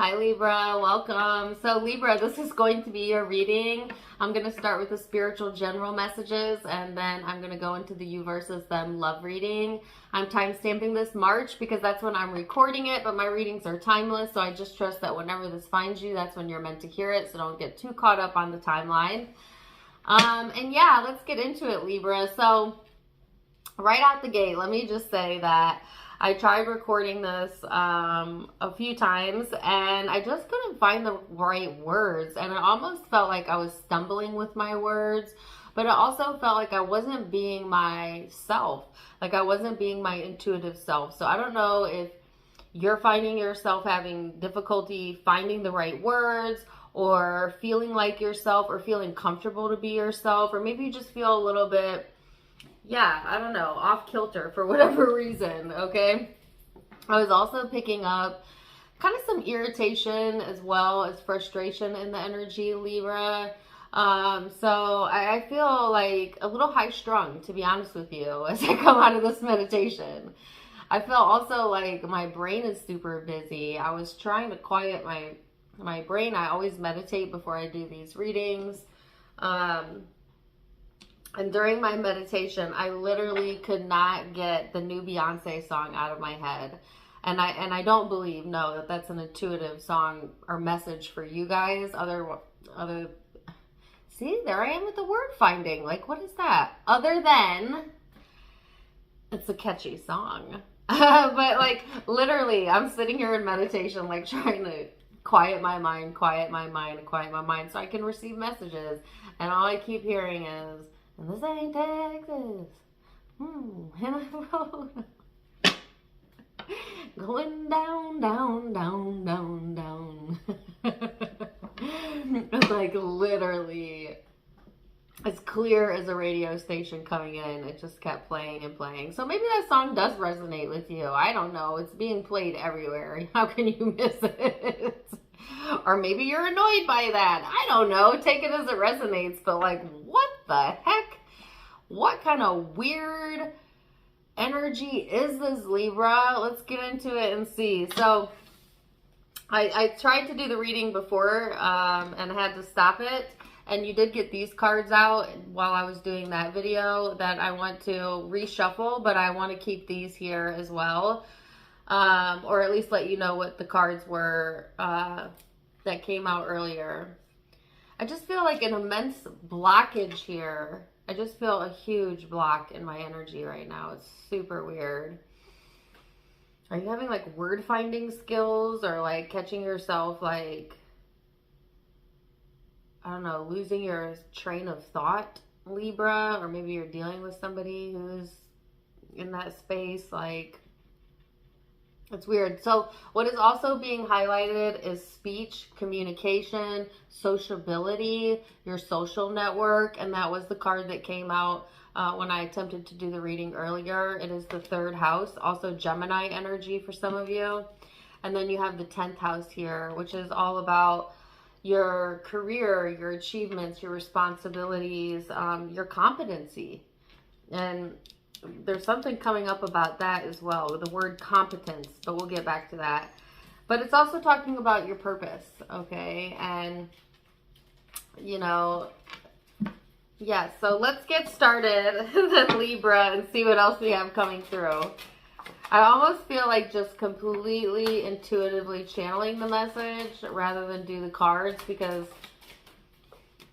Hi Libra, welcome. So Libra, this is going to be your reading. I'm going to start with the spiritual general messages, and then I'm going to go into the you versus them love reading. I'm time stamping this March because that's when I'm recording it, but my readings are timeless, so I just trust that whenever this finds you, that's when you're meant to hear it, so don't get too caught up on the timeline. And yeah, let's get into it, Libra. So right out the gate, let me just say that I tried recording this a few times and I just couldn't find the right words, and it almost felt like I was stumbling with my words, but it also felt like I wasn't being myself, like I wasn't being my intuitive self. So I don't know if you're finding yourself having difficulty finding the right words, or feeling like yourself, or feeling comfortable to be yourself, or maybe you just feel a little bit, yeah, I don't know, off kilter for whatever reason, okay? I was also picking up kind of some irritation as well as frustration in the energy, Libra. So I feel like a little high strung, to be honest with you, as I come out of this meditation. I feel also like my brain is super busy. I was trying to quiet my brain. I always meditate before I do these readings. And during my meditation, I literally could not get the new Beyonce song out of my head. And I don't believe, no, that that's an intuitive song or message for you guys. See, there I am with the word finding. Like, what is that? Other than, it's a catchy song. But like, literally, I'm sitting here in meditation, like trying to quiet my mind, quiet my mind so I can receive messages. And all I keep hearing is, and this ain't Texas. And I wrote, going down, down, down, down, down. It's like literally as clear as a radio station coming in. It just kept playing and playing. So maybe that song does resonate with you. I don't know. It's being played everywhere. How can you miss it? Or maybe you're annoyed by that. I don't know. Take it as it resonates. But like, what the heck? What kind of weird energy is this, Libra? Let's get into it and see. So I tried to do the reading before and had to stop it. And you did get these cards out while I was doing that video that I want to reshuffle, but I want to keep these here as well. Or at least let you know what the cards were that came out earlier. I just feel like an immense blockage here. I just feel a huge block in my energy right now. It's super weird. Are you having like word finding skills, or like catching yourself like, I don't know, losing your train of thought, Libra? Or maybe you're dealing with somebody who's in that space. Like, it's weird. So what is also being highlighted is speech, communication, sociability, your social network. And that was the card that came out when I attempted to do the reading earlier. It is the 3rd house, also Gemini energy for some of you. And then you have the 10th house here, which is all about your career, your achievements, your responsibilities, your competency. And there's something coming up about that as well, the word competence, but we'll get back to that. But it's also talking about your purpose, okay? And, you know, yeah, so let's get started, then, Libra, and see what else we have coming through. I almost feel like just completely intuitively channeling the message rather than do the cards, because,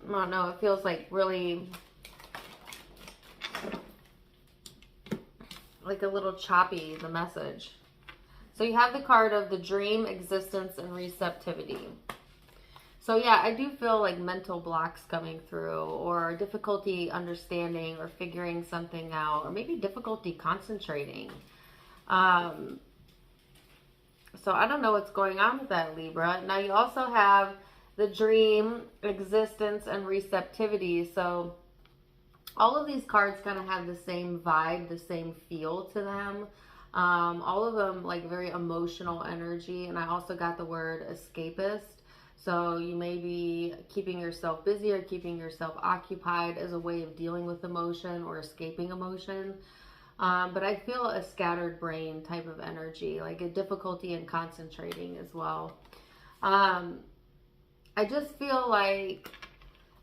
I don't know, it feels like really like a little choppy, the message. So you have the card of the dream, existence, and receptivity. So yeah, I do feel like mental blocks coming through, or difficulty understanding or figuring something out, or maybe difficulty concentrating. So I don't know what's going on with that, Libra. Now you also have the dream, existence, and receptivity. So all of these cards kind of have the same vibe, the same feel to them. All of them like very emotional energy. And I also got the word escapist. So you may be keeping yourself busy or keeping yourself occupied as a way of dealing with emotion or escaping emotion. But I feel a scattered brain type of energy, like a difficulty in concentrating as well. I just feel like,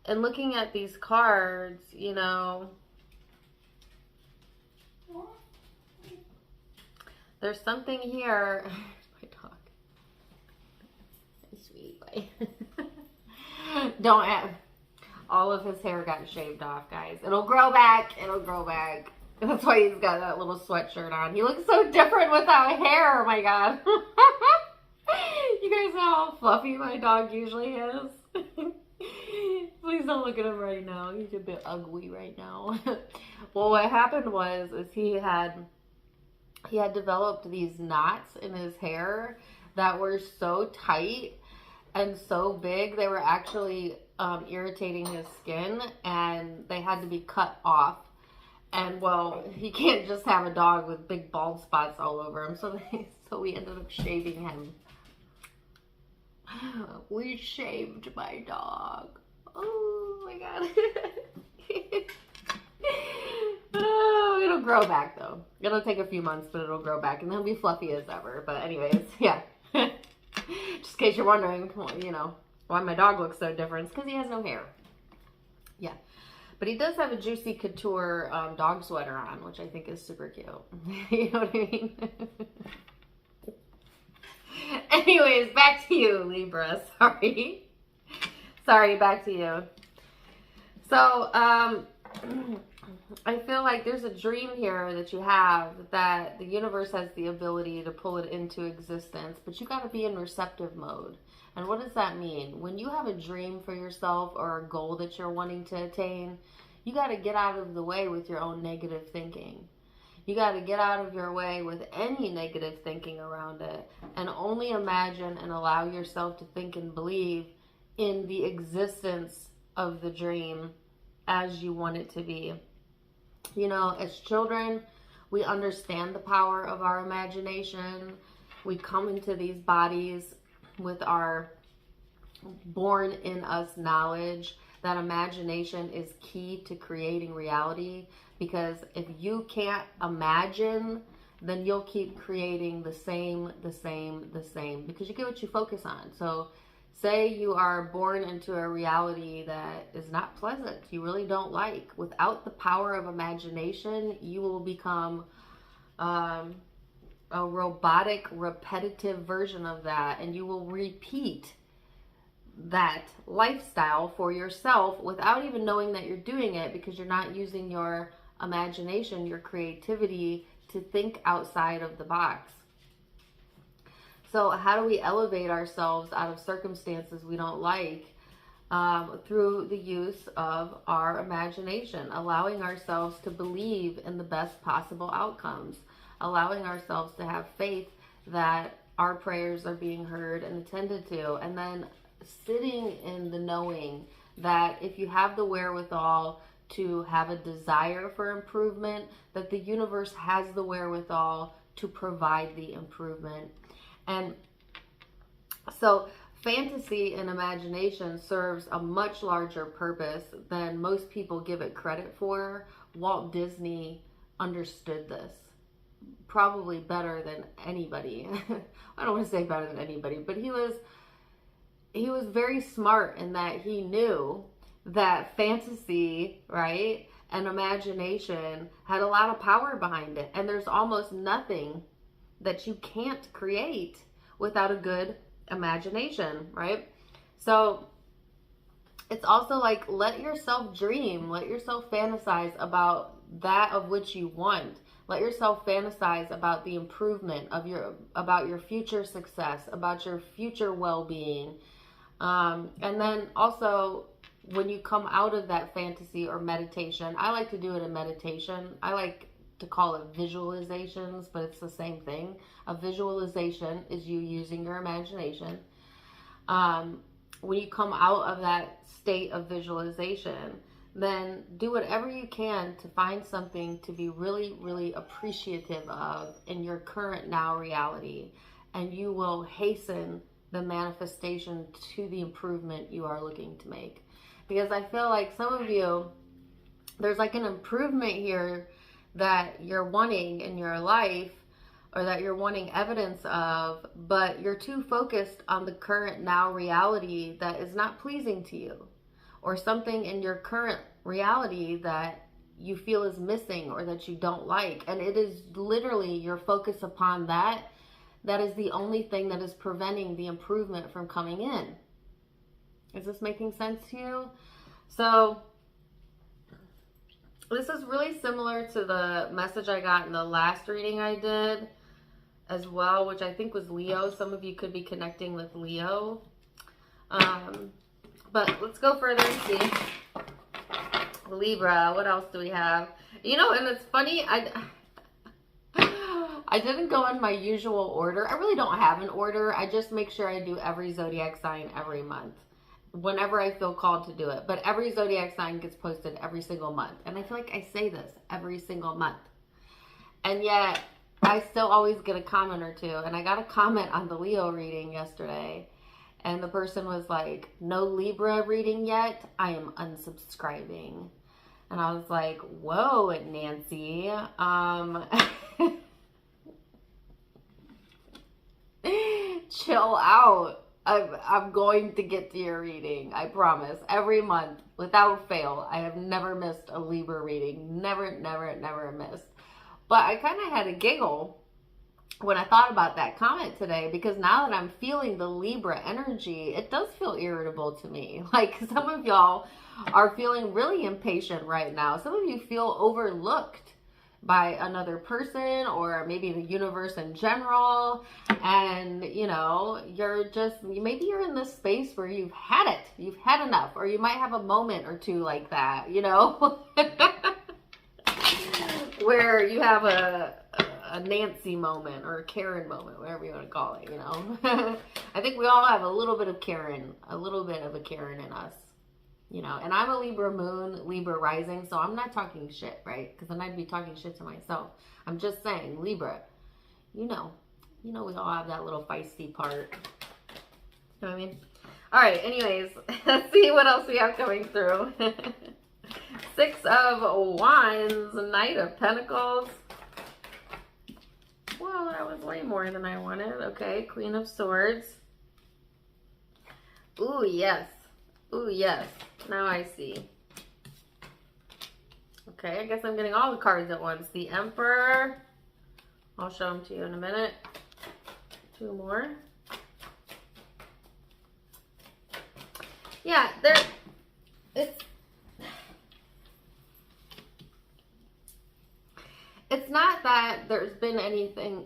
and looking at these cards, you know, there's something here. My dog. Sweet boy. Don't have. All of his hair got shaved off, guys. It'll grow back. It'll grow back. That's why he's got that little sweatshirt on. He looks so different without hair. Oh my God. You guys know how fluffy my dog usually is. Please don't look at him right now. He's a bit ugly right now. Well, what happened was he had developed these knots in his hair that were so tight and so big, they were actually irritating his skin, and they had to be cut off. And well, he can't just have a dog with big bald spots all over him, so we ended up shaving him. We shaved my dog. Oh my God. Oh, it'll grow back though. It'll take a few months, but it'll grow back, and he'll be fluffy as ever. But anyways, yeah. Just in case you're wondering, you know, why my dog looks so different, it's because he has no hair. Yeah. But he does have a Juicy Couture dog sweater on, which I think is super cute. You know what I mean? Anyways, back to you, Libra. Sorry. Sorry, back to you. So, I feel like there's a dream here that you have that the universe has the ability to pull it into existence, but you got to be in receptive mode. And what does that mean? When you have a dream for yourself or a goal that you're wanting to attain, you got to get out of the way with your own negative thinking. You got to get out of your way with any negative thinking around it, and only imagine and allow yourself to think and believe in the existence of the dream as you want it to be. You know, as children, we understand the power of our imagination. We come into these bodies with our born in us knowledge that imagination is key to creating reality. Because if you can't imagine, then you'll keep creating the same, because you get what you focus on. So say you are born into a reality that is not pleasant, you really don't like. Without the power of imagination, you will become a robotic, repetitive version of that, and you will repeat that lifestyle for yourself without even knowing that you're doing it, because you're not using your imagination, your creativity to think outside of the box. So how do we elevate ourselves out of circumstances we don't like? Through the use of our imagination, allowing ourselves to believe in the best possible outcomes, allowing ourselves to have faith that our prayers are being heard and attended to, and then sitting in the knowing that if you have the wherewithal to have a desire for improvement, that the universe has the wherewithal to provide the improvement. And so fantasy and imagination serves a much larger purpose than most people give it credit for. Walt Disney understood this probably better than anybody. I don't want to say better than anybody, but he was very smart in that he knew that fantasy, right, and imagination had a lot of power behind it. And there's almost nothing that you can't create without a good imagination, right? So it's also like, let yourself dream, let yourself fantasize about that of which you want. Let yourself fantasize about the improvement of about your future success, about your future well-being. And then also, when you come out of that fantasy or meditation, I like to do it in meditation. I like to call it visualizations, but it's the same thing. A visualization is you using your imagination. When you come out of that state of visualization, then do whatever you can to find something to be really, really appreciative of in your current now reality, and you will hasten the manifestation to the improvement you are looking to make. Because I feel like some of you, there's like an improvement here that you're wanting in your life, or that you're wanting evidence of, but you're too focused on the current now reality that is not pleasing to you, or something in your current reality that you feel is missing or that you don't like. And it is literally your focus upon that is the only thing that is preventing the improvement from coming in. Is this making sense to you? So this is really similar to the message I got in the last reading I did as well, which I think was Leo. Some of you could be connecting with Leo. But let's go further and see. Libra, what else do we have? You know, and it's funny, I didn't go in my usual order. I really don't have an order. I just make sure I do every zodiac sign every month, whenever I feel called to do it. But every zodiac sign gets posted every single month. And I feel like I say this every single month. And yet, I still always get a comment or two. And I got a comment on the Leo reading yesterday. And the person was like, no Libra reading yet. I am unsubscribing. And I was like, whoa, Nancy. Chill out. I'm going to get to your reading. I promise. Every month, without fail. I have never missed a Libra reading. Never missed. But I kind of had a giggle when I thought about that comment today, because now that I'm feeling the Libra energy, it does feel irritable to me. Like, some of y'all are feeling really impatient right now. Some of you feel overlooked by another person, or maybe the universe in general. And, you know, maybe you're in this space where you've had it. You've had enough. Or you might have a moment or two like that, you know, where you have a Nancy moment or a Karen moment, whatever you want to call it, you know. I think we all have a little bit of Karen, in us, you know. And I'm a Libra moon, Libra rising, so I'm not talking shit, right? Because then I'd be talking shit to myself. I'm just saying, Libra, you know, we all have that little feisty part. You know what I mean? All right, anyways, let's see what else we have coming through. Six of Wands, Knight of Pentacles. Well, that was way more than I wanted. Okay, Queen of Swords. Ooh, yes. Ooh, yes. Now I see. Okay, I guess I'm getting all the cards at once. The Emperor. I'll show them to you in a minute. Two more. Yeah, it's not that there's been anything.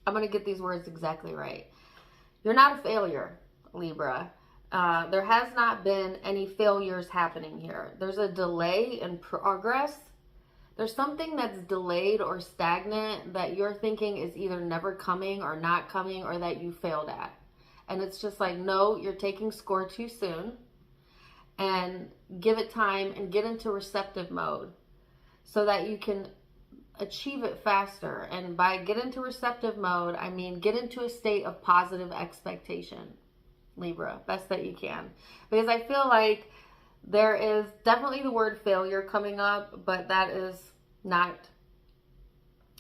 I'm going to get these words exactly right. You're not a failure, Libra. There has not been any failures happening here. There's a delay in progress. There's something that's delayed or stagnant that you're thinking is either never coming or not coming, or that you failed at. And it's just like, no, you're taking score too soon, and give it time and get into receptive mode so that you can achieve it faster. And by get into receptive mode, I mean get into a state of positive expectation, Libra, best that you can. Because I feel like there is definitely the word failure coming up, but that is not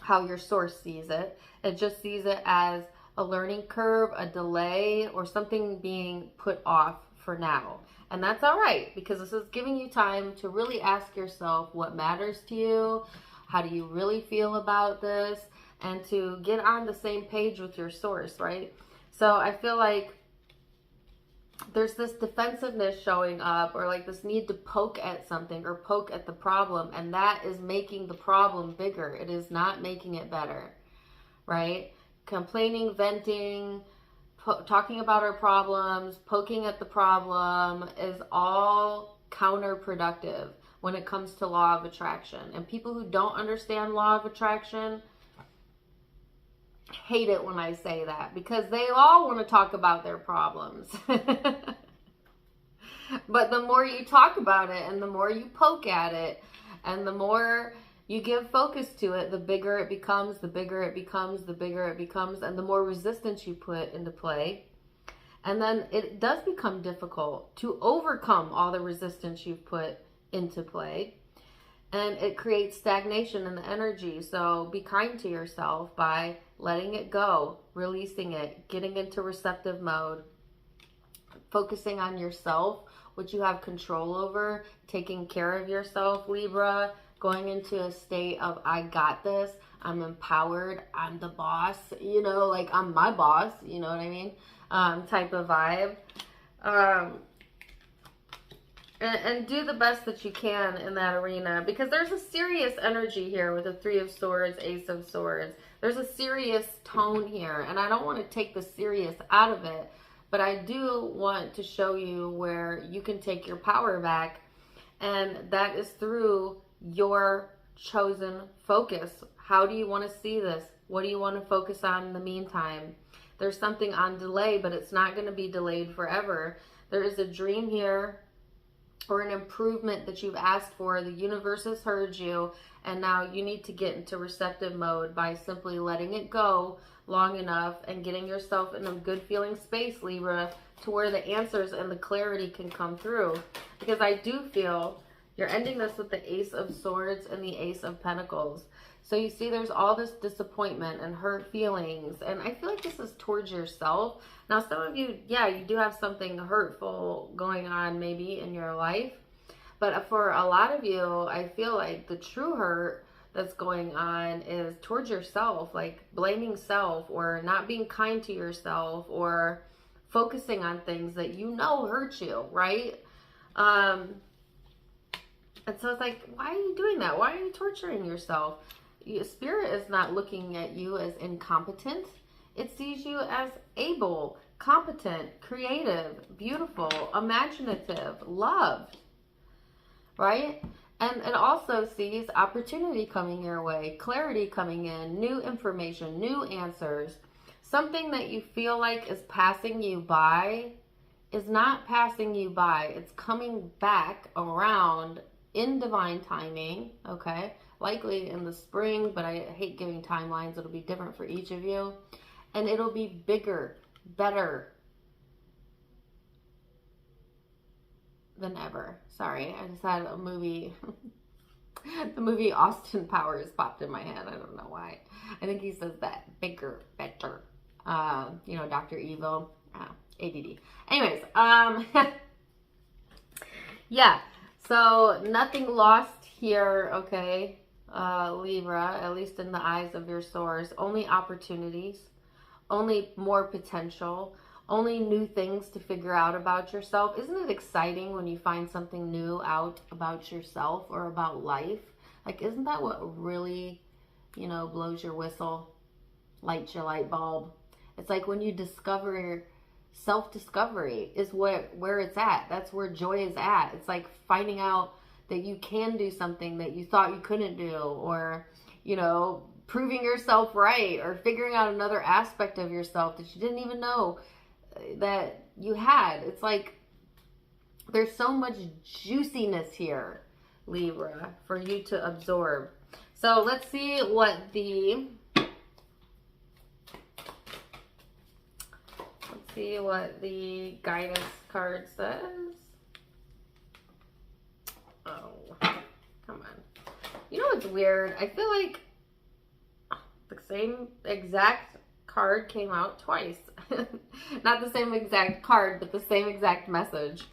how your source sees it. It just sees it as a learning curve, a delay, or something being put off for now. And that's all right, because this is giving you time to really ask yourself what matters to you. How do you really feel about this? And to get on the same page with your source, right? So I feel like there's this defensiveness showing up, or like this need to poke at something or poke at the problem. And that is making the problem bigger. It is not making it better, right? Complaining, venting, talking about our problems, poking at the problem is all counterproductive when it comes to law of attraction. And people who don't understand law of attraction hate it when I say that, because they all want to talk about their problems. But the more you talk about it, and the more you poke at it, and the more you give focus to it, the bigger it becomes, the bigger it becomes, the bigger it becomes, and the more resistance you put into play. And then it does become difficult to overcome all the resistance you've put into play. and it creates stagnation in the energy. So be kind to yourself by letting it go, releasing it, getting into receptive mode, focusing on yourself, what you have control over, taking care of yourself, Libra, going into a state of, I got this, I'm empowered, I'm the boss, you know, like I'm my boss, you know what I mean, type of vibe. And do the best that you can in that arena, because there's a serious energy here with the Three of Swords, Ace of Swords. There's a serious tone here, and I don't want to take the serious out of it, but I do want to show you where you can take your power back, and that is through your chosen focus. How do you want to see this? What do you want to focus on in the meantime? There's something on delay, but it's not going to be delayed forever. There is a dream here, or an improvement that you've asked for. The universe has heard you, and now you need to get into receptive mode by simply letting it go long enough and getting yourself in a good feeling space, Libra, to where the answers and the clarity can come through. Because I do feel you're ending this with the Ace of Swords and the Ace of Pentacles. So you see there's all this disappointment and hurt feelings, and I feel like this is towards yourself. Now, some of you, yeah, you do have something hurtful going on maybe in your life, but for a lot of you, I feel like the true hurt that's going on is towards yourself, like blaming self, or not being kind to yourself, or focusing on things that you know hurt you, right? And so it's like, why are you doing that? Why are you torturing yourself? Spirit is not looking at you as incompetent. It sees you as able, competent, creative, beautiful, imaginative, loved, right? And it also sees opportunity coming your way, clarity coming in, new information, new answers. Something that you feel like is passing you by is not passing you by. It's coming back around in divine timing, okay? Likely in the spring, but I hate giving timelines. It'll be different for each of you. And it'll be bigger, better than ever. Sorry, I just had a movie. The movie Austin Powers popped in my head. I don't know why. I think he says that. Bigger, better. You know, Dr. Evil. ADD. Anyways, yeah. So nothing lost here, okay? Libra, at least in the eyes of your source. Only opportunities, only more potential, only new things to figure out about yourself. Isn't it exciting when you find something new out about yourself or about life? Like, isn't that what really, you know, blows your whistle, lights your light bulb? It's like when you discover, self-discovery is where it's at. That's where joy is at. It's like finding out that you can do something that you thought you couldn't do, or, you know, proving yourself right, or figuring out another aspect of yourself that you didn't even know that you had. It's like there's so much juiciness here, Libra, for you to absorb. So let's see what the guidance card says. Oh, come on. You know what's weird? I feel like the same exact card came out twice. Not the same exact card, but the same exact message.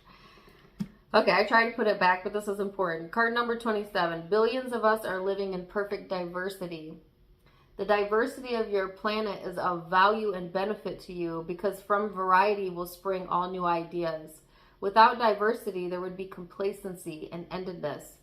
Okay, I tried to put it back, but this is important. Card number 27. Billions of us are living in perfect diversity. The diversity of your planet is of value and benefit to you, because from variety will spring all new ideas. Without diversity, there would be complacency and endedness.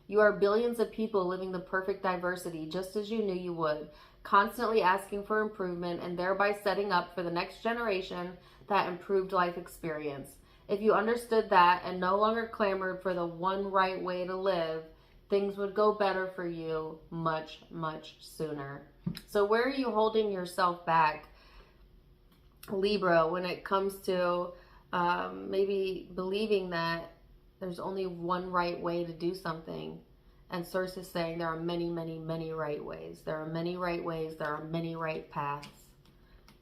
You are billions of people living the perfect diversity, just as you knew you would, constantly asking for improvement and thereby setting up for the next generation that improved life experience. If you understood that and no longer clamored for the one right way to live, things would go better for you much, much sooner. So where are you holding yourself back, Libra, when it comes to maybe believing that there's only one right way to do something? And Source is saying there are many, many, many right ways. There are many right ways. There are many right paths.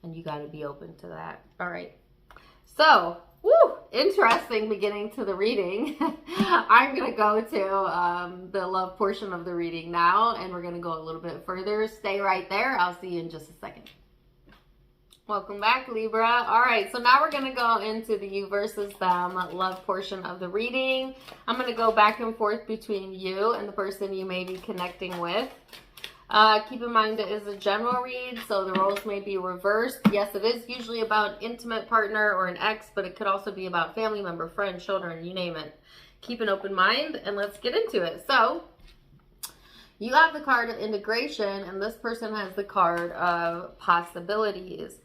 And you got to be open to that. All right. So, woo! interesting beginning to the reading. I'm going to go to the love portion of the reading now, and we're going to go a little bit further. Stay right there. I'll see you in just a second. Welcome back, Libra. All right, so now we're going to go into the you versus them love portion of the reading. I'm going to go back and forth between you and the person you may be connecting with. Keep in mind it is a general read, so the roles may be reversed. Yes, it is usually about an intimate partner or an ex, but it could also be about family member, friend, children, you name it. Keep an open mind, and let's get into it. So, you have the card of integration, and this person has the card of possibilities.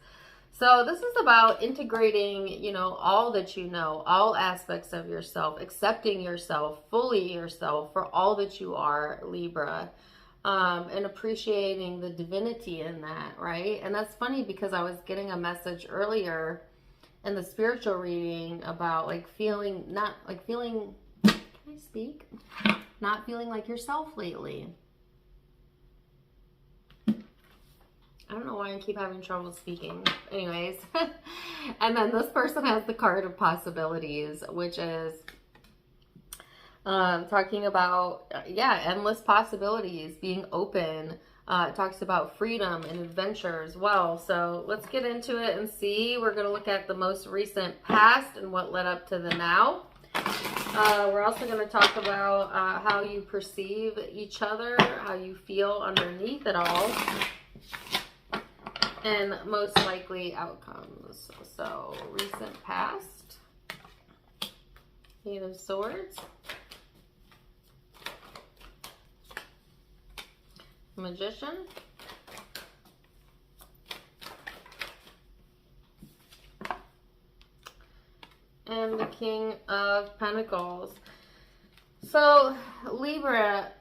So this is about integrating, you know, all that you know, all aspects of yourself, accepting yourself, fully yourself for all that you are, Libra, and appreciating the divinity in that, right? And that's funny because I was getting a message earlier in the spiritual reading about like feeling, not like feeling, can I speak? Not feeling like yourself lately. I don't know why I keep having trouble speaking. Anyways. And then this person has the card of possibilities, which is talking about, endless possibilities, being open. It talks about freedom and adventure as well. So let's get into it and see. We're going to look at the most recent past and what led up to the now. We're also going to talk about how you perceive each other, how you feel underneath it all. And most likely outcomes. So, recent past. Eight of Swords. Magician. And the King of Pentacles. So, Libra,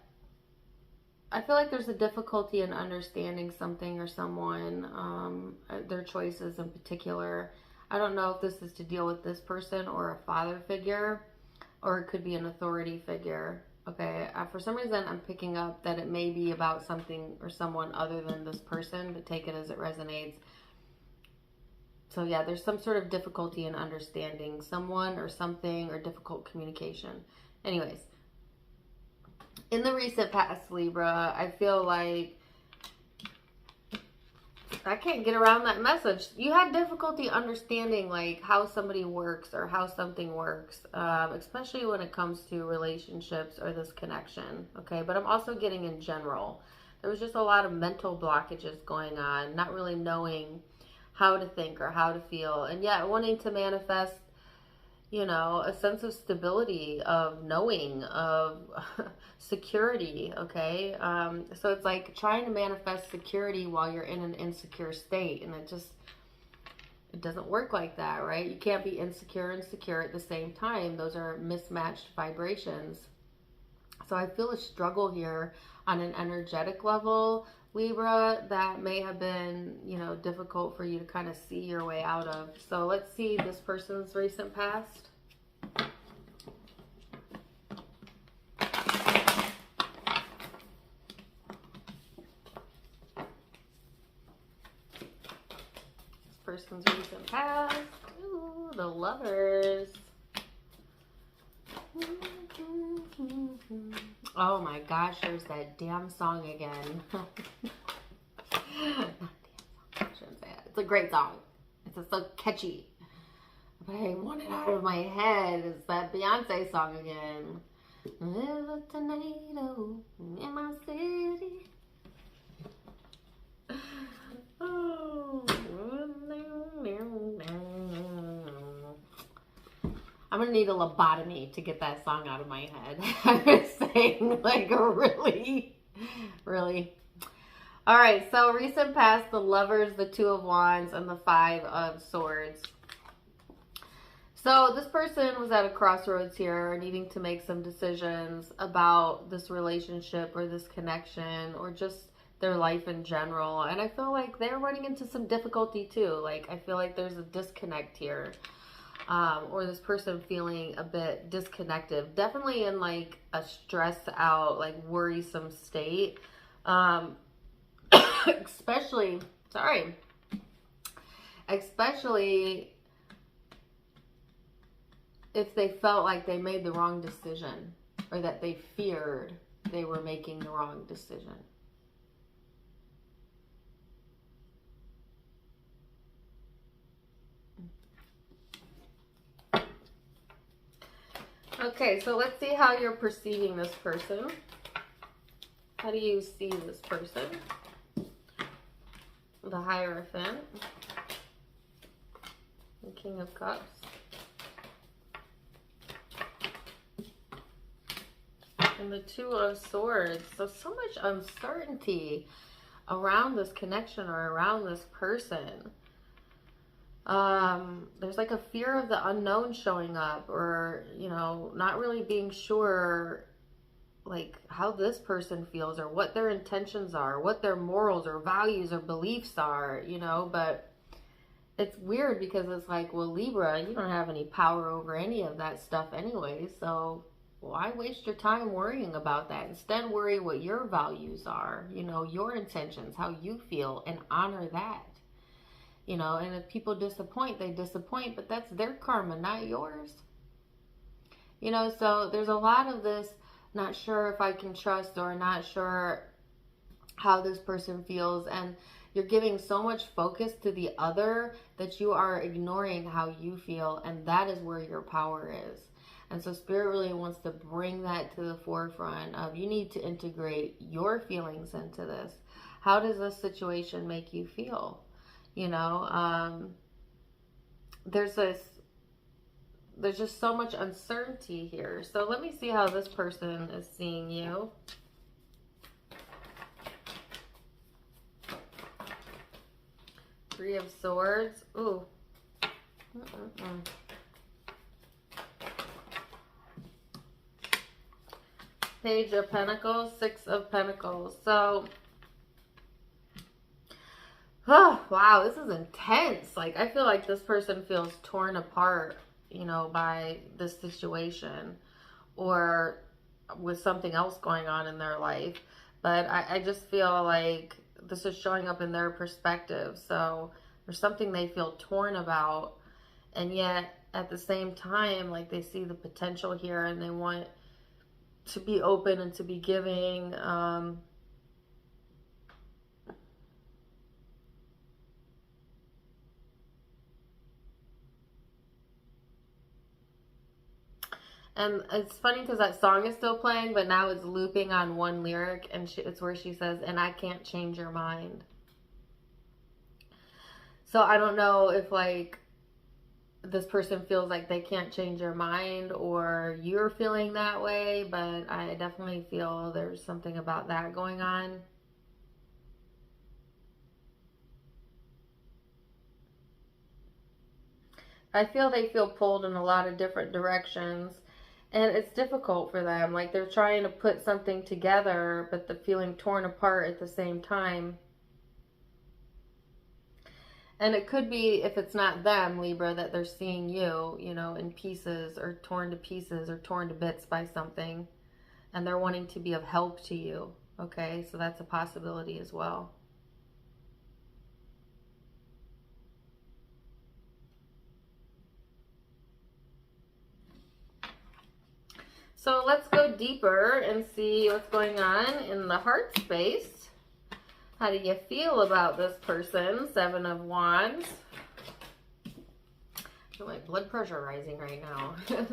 I feel like there's a difficulty in understanding something or someone, their choices in particular. I don't know if this is to deal with this person or a father figure, or it could be an authority figure. Okay, for some reason I'm picking up that it may be about something or someone other than this person, but take it as it resonates. So yeah, there's some sort of difficulty in understanding someone or something, or difficult communication. Anyways. In the recent past, Libra, I feel like I can't get around that message. You had difficulty understanding like how somebody works or how something works, especially when it comes to relationships or this connection. Okay, but I'm also getting in general. There was just a lot of mental blockages going on, not really knowing how to think or how to feel, and yet wanting to manifest, you know, a sense of stability, of knowing, of security, okay? So it's like trying to manifest security while you're in an insecure state, and it doesn't work like that, right? You can't be insecure and secure at the same time. Those are mismatched vibrations. So I feel a struggle here on an energetic level, Libra, that may have been, you know, difficult for you to kind of see your way out of. So let's see this person's recent past. This person's recent past. Ooh, the Lovers. Oh my gosh, there's that damn song again. Not damn song, I shouldn't say it. It's a great song. It's so catchy. But I want it out of my head. It's that Beyonce song again. There's a tornado in my city. Oh. I'm gonna need a lobotomy to get that song out of my head. I'm just saying, like, really. All right, so recent past, the Lovers, the Two of Wands, and the Five of Swords. So this person was at a crossroads here, needing to make some decisions about this relationship or this connection or just their life in general. And I feel like they're running into some difficulty too. Like, I feel like there's a disconnect here. Or this person feeling a bit disconnected, definitely in like a stressed out, like worrisome state. Especially if they felt like they made the wrong decision, or that they feared they were making the wrong decision. Okay, so let's see how you're perceiving this person. How do you see this person? The Hierophant, the King of Cups, and the Two of Swords. So much uncertainty around this connection or around this person. There's like a fear of the unknown showing up, or, you know, not really being sure like how this person feels, or what their intentions are, what their morals or values or beliefs are, you know. But it's weird because it's like, well, Libra, you don't have any power over any of that stuff anyway, so why waste your time worrying about that? Instead, worry what your values are, you know, your intentions, how you feel, and honor that. You know, and if people disappoint, they disappoint, but that's their karma, not yours. You know, so there's a lot of this, not sure if I can trust, or not sure how this person feels, and you're giving so much focus to the other that you are ignoring how you feel, and that is where your power is. And so Spirit really wants to bring that to the forefront of, you need to integrate your feelings into this. How does this situation make you feel? You know, there's just so much uncertainty here. So let me see how this person is seeing you. Three of Swords. Ooh. Page of Pentacles, Six of Pentacles. So, oh, wow, this is intense. Like, I feel like this person feels torn apart, you know, by this situation, or with something else going on in their life. But I just feel like this is showing up in their perspective. So there's something they feel torn about, and yet at the same time, like, they see the potential here and they want to be open and to be giving. And it's funny because that song is still playing, but now it's looping on one lyric, and it's where she says, "And I can't change your mind." So I don't know if, like, this person feels like they can't change your mind, or you're feeling that way, but I definitely feel there's something about that going on. I feel they feel pulled in a lot of different directions. And it's difficult for them. Like, they're trying to put something together, but they're feeling torn apart at the same time. And it could be, if it's not them, Libra, that they're seeing you, you know, in pieces, or torn to pieces, or torn to bits by something. And they're wanting to be of help to you. Okay, so that's a possibility as well. So let's go deeper and see what's going on in the heart space. How do you feel about this person? Seven of Wands. I feel my blood pressure rising right now. I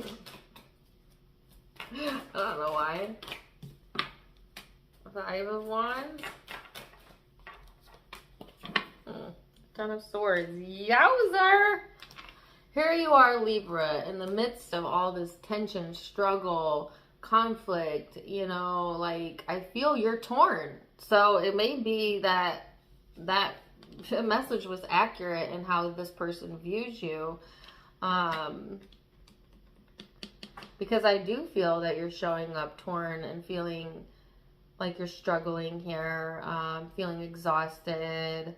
don't know why. Five of Wands. Ten of Swords. Yowzer! Here you are, Libra, in the midst of all this tension, struggle, conflict, you know, like, I feel you're torn. So it may be that that message was accurate in how this person views you. Because I do feel that you're showing up torn and feeling like you're struggling here, feeling exhausted.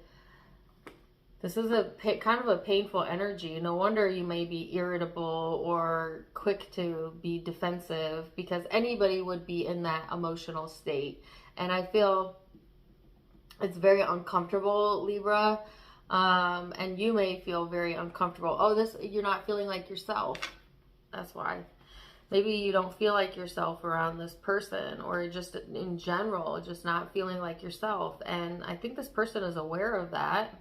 This is a kind of a painful energy. No wonder you may be irritable or quick to be defensive, because anybody would be in that emotional state. And I feel it's very uncomfortable, Libra. And you may feel very uncomfortable. Oh, you're not feeling like yourself. That's why. Maybe you don't feel like yourself around this person, or just in general, just not feeling like yourself. And I think this person is aware of that.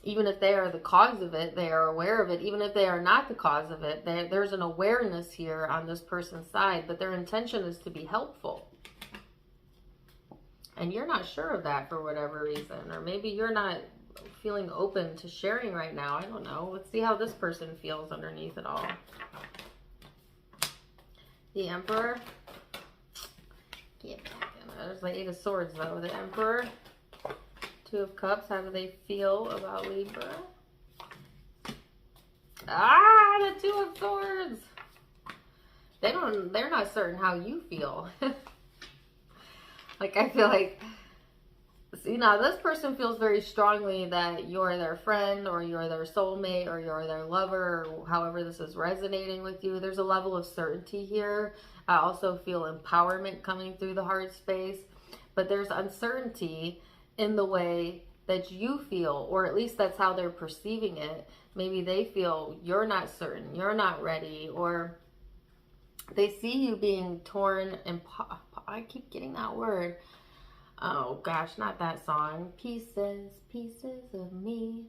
Even if they are the cause of it, they are aware of it. Even if they are not the cause of it, there's an awareness here on this person's side, but their intention is to be helpful. And you're not sure of that for whatever reason, or maybe you're not feeling open to sharing right now. I don't know. Let's see how this person feels underneath it all. The Emperor. Get back in there. There's the Eight of Swords though. The Emperor. Two of Cups. How do they feel about Libra? Ah, the Two of Swords. They're not certain how you feel. Like, I feel like, see, now this person feels very strongly that you're their friend, or you're their soulmate, or you're their lover, or however this is resonating with you. There's a level of certainty here. I also feel empowerment coming through the heart space, but there's uncertainty in the way that you feel, or at least that's how they're perceiving it. Maybe they feel you're not certain, you're not ready, or they see you being torn and I keep getting that word. Oh gosh, not that song. Pieces, pieces of me.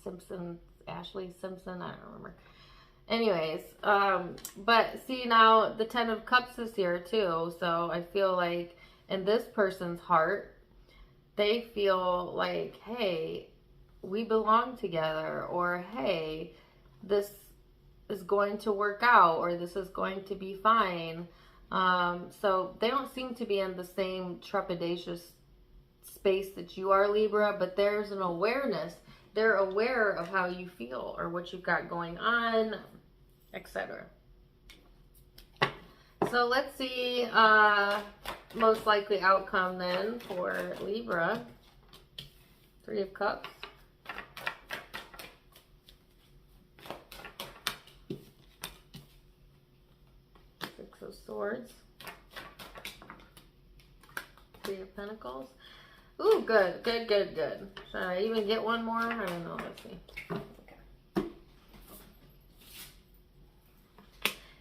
Simpson, Ashley Simpson, I don't remember. Anyways, but see, now the Ten of Cups is here too. So I feel like in this person's heart, they feel like, hey, we belong together, or hey, this is going to work out, or this is going to be fine. So they don't seem to be in the same trepidatious space that you are, Libra, but there's an awareness. They're aware of how you feel, or what you've got going on, etc. So let's see, most likely outcome then for Libra. Three of Cups. Six of Swords. Three of Pentacles. Ooh, good, good, good, good. Should I even get one more? I don't know. Let's see. Okay.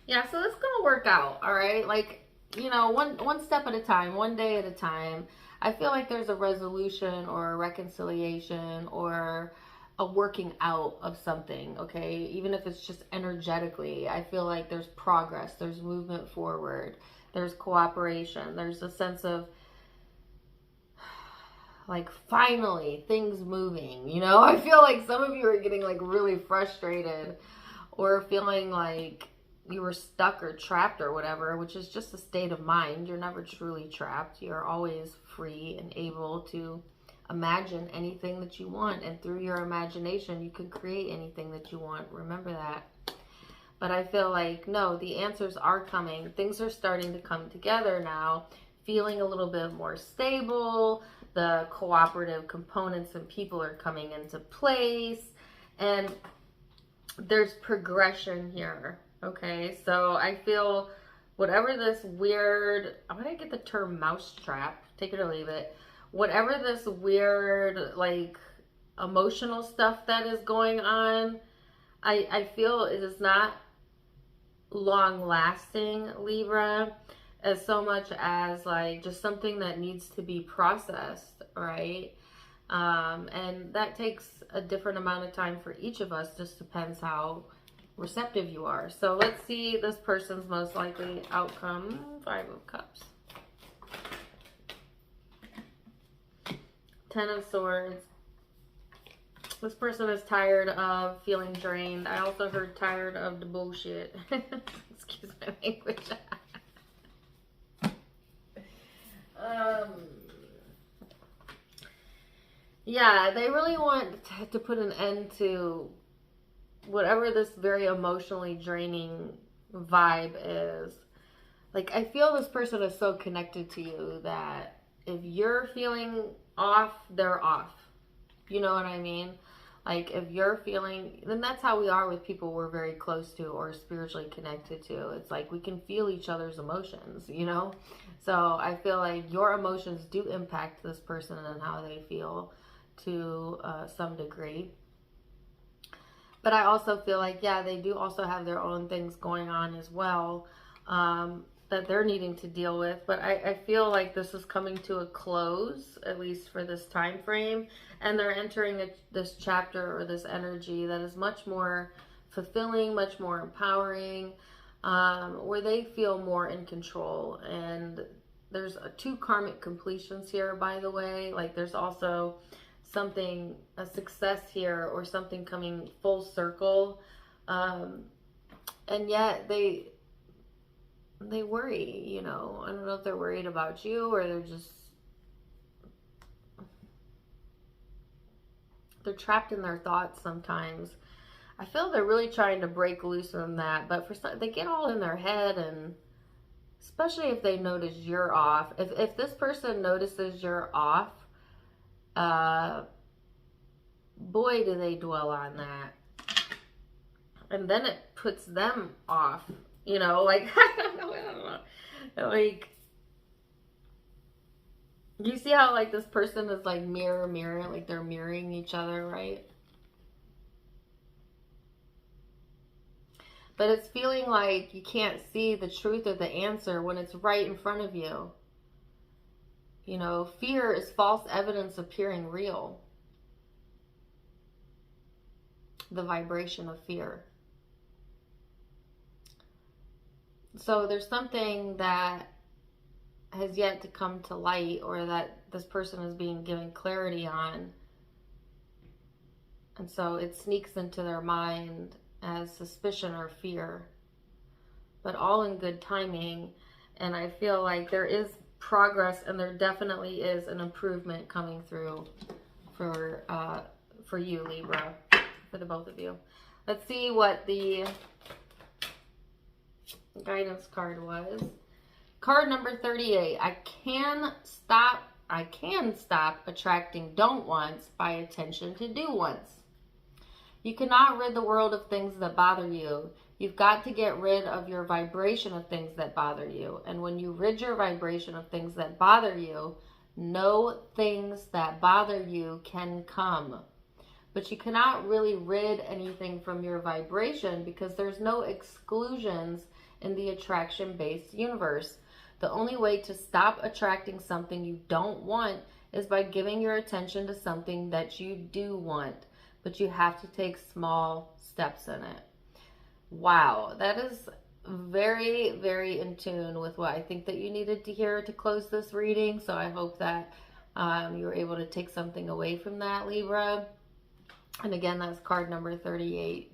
Yeah, so it's gonna work out, all right? Like, you know, one step at a time, one day at a time. I feel like there's a resolution or a reconciliation or a working out of something, okay? Even if it's just energetically, I feel like there's progress, there's movement forward, there's cooperation, there's a sense of, like, finally things moving, you know? I feel like some of you are getting like really frustrated, or feeling like you were stuck or trapped or whatever, which is just a state of mind. You're never truly trapped. You're always free and able to imagine anything that you want, and through your imagination you can create anything that you want. Remember that. But I feel like, no, the answers are coming. Things are starting to come together now, feeling a little bit more stable. The cooperative components and people are coming into place, and there's progression here. Okay, so I feel whatever this weird, I'm gonna get the term mousetrap, take it or leave it. Whatever this weird, like, emotional stuff that is going on, I feel it is not long lasting, Libra, as so much as like just something that needs to be processed, right? And that takes a different amount of time for each of us. Just depends how receptive you are. So let's see this person's most likely outcome. Five of Cups. Ten of Swords. This person is tired of feeling drained. I also heard tired of the bullshit. Excuse my language. Yeah, they really want to put an end to whatever this very emotionally draining vibe is. Like, I feel this person is so connected to you that if you're feeling off, they're off. You know what I mean? Like if you're feeling, then that's how we are with people we're very close to or spiritually connected to. It's like we can feel each other's emotions, you know? So I feel like your emotions do impact this person and how they feel to some degree. But I also feel like, yeah, they do also have their own things going on as well that they're needing to deal with. But I feel like this is coming to a close, at least for this time frame. And they're entering this chapter or this energy that is much more fulfilling, much more empowering, where they feel more in control. And there's two karmic completions here, by the way. Like there's also something, a success here or something coming full circle. And yet they worry, you know. I don't know if they're worried about you or they're trapped in their thoughts sometimes. I feel they're really trying to break loose from that, but they get all in their head, and especially if they notice you're off. If this person notices you're off, boy, do they dwell on that. And then it puts them off, you know, like, I don't know. Like, you see how, like, this person is, like, mirror, like, they're mirroring each other, right? But it's feeling like you can't see the truth or the answer when it's right in front of you. You know, fear is false evidence appearing real. The vibration of fear. So there's something that has yet to come to light, or that this person is being given clarity on. And so it sneaks into their mind as suspicion or fear, but all in good timing. And I feel like there is progress, and there definitely is an improvement coming through for you, Libra, for the both of you. Let's see what the guidance card was. Card number 38. I can stop attracting don't wants by attention to do wants. You cannot rid the world of things that bother you. You've got to get rid of your vibration of things that bother you. And when you rid your vibration of things that bother you, no things that bother you can come. But you cannot really rid anything from your vibration, because there's no exclusions in the attraction-based universe. The only way to stop attracting something you don't want is by giving your attention to something that you do want. But you have to take small steps in it. Wow, that is very, very in tune with what I think that you needed to hear to close this reading. So I hope that you were able to take something away from that, Libra. And again, that's card number 38.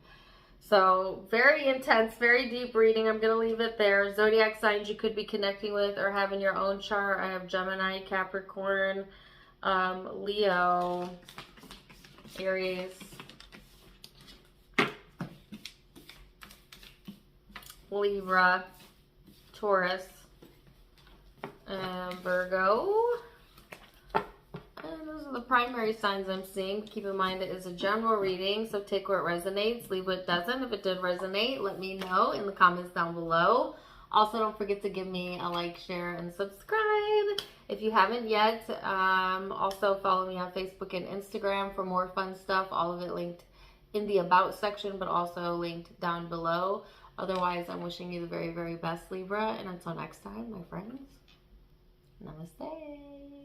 So very intense, very deep reading. I'm going to leave it there. Zodiac signs you could be connecting with or have in your own chart. I have Gemini, Capricorn, Leo, Aries, Libra, Taurus, and Virgo. And those are the primary signs I'm seeing. Keep in mind it is a general reading, so take where it resonates, leave what doesn't. If it did resonate, let me know in the comments down below. Also, don't forget to give me a like, share, and subscribe if you haven't yet. Also, follow me on Facebook and Instagram for more fun stuff. All of it linked in the About section, but also linked down below. Otherwise, I'm wishing you the very, very best, Libra. And until next time, my friends, namaste.